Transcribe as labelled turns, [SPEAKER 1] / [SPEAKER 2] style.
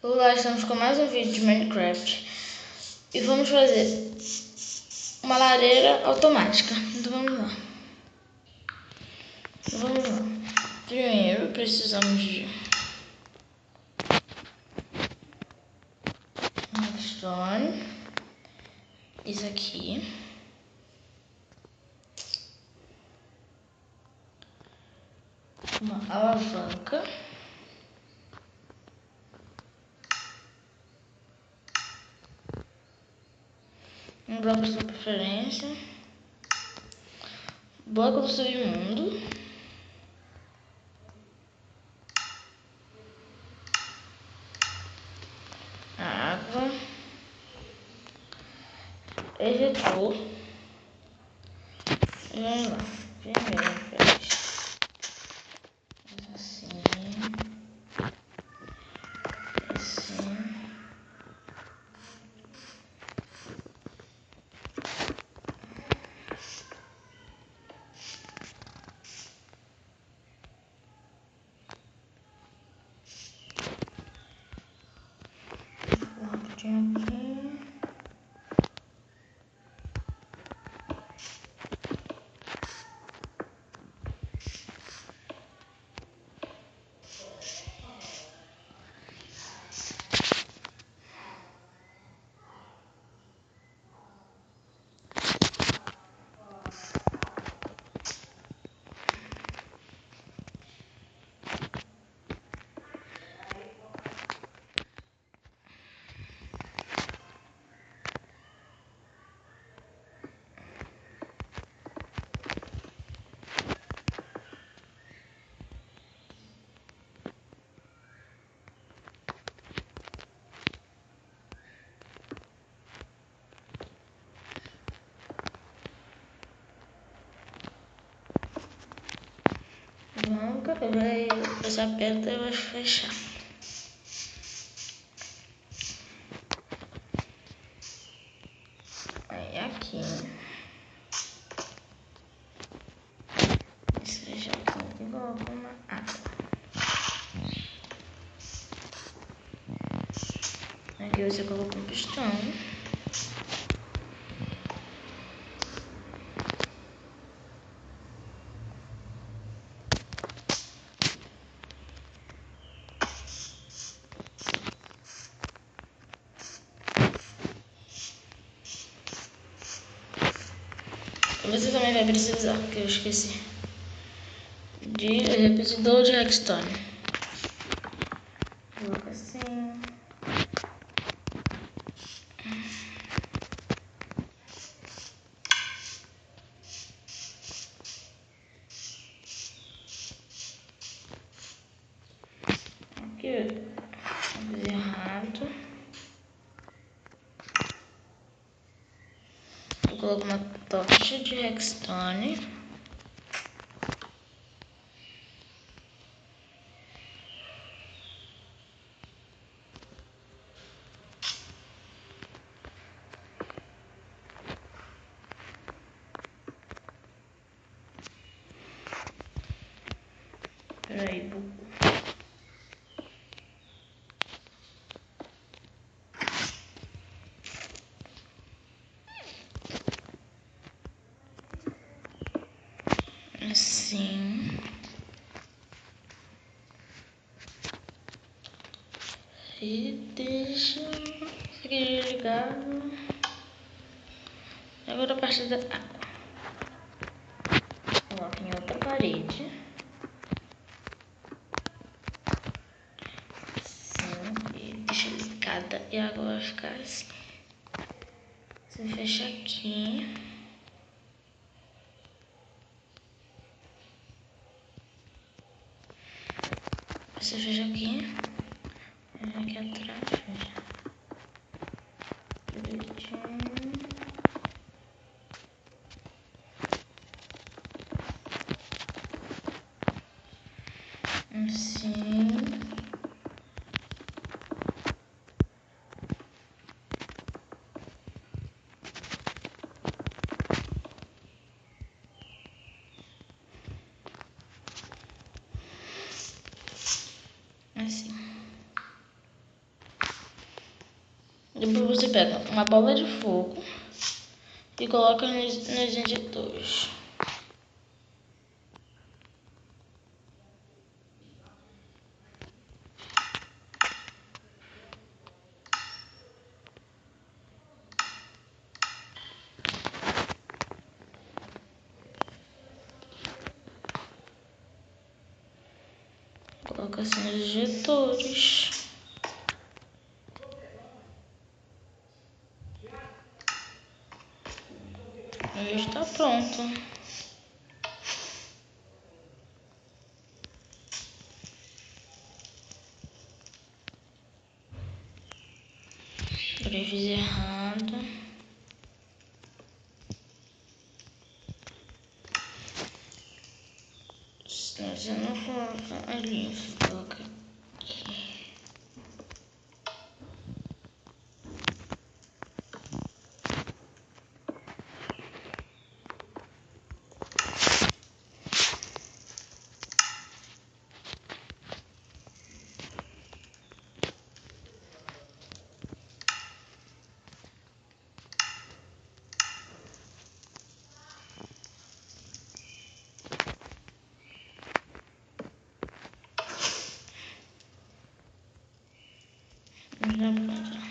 [SPEAKER 1] Olá, estamos com mais um vídeo de Minecraft e vamos fazer uma lareira automática. Então vamos lá. Primeiro precisamos de redstone, isso aqui, uma alavanca, um bloco de sua preferência, bloco do submundo, água, ejetor. E vamos lá. Primeiro faz assim, assim. Aqui. Nunca vai, você aperta e vai fechar. Aí aqui, esse feijãozinho igual uma água. Aqui você coloca um pistão. Você também vai precisar, que eu esqueci, de repetidor de redstone. Coloca assim. Aqui eu fiz errado. Eu coloco uma tocha de redstone. Peraí, bugou. Assim. E deixa isso aqui ligado. Agora a parte da água. Coloca em outra parede. Assim. E deixa ligada e a água vai ficar assim. Você fecha aqui. Você fecha aqui. Fecha aqui atrás. Fecha. Direitinho. Assim. Assim. Depois você pega uma bola de fogo e coloca nos injetores. Coloca assim nos injetores. E está pronto. Eu fiz errado. Se você não coloca ali, você coloca aqui. Já pronto.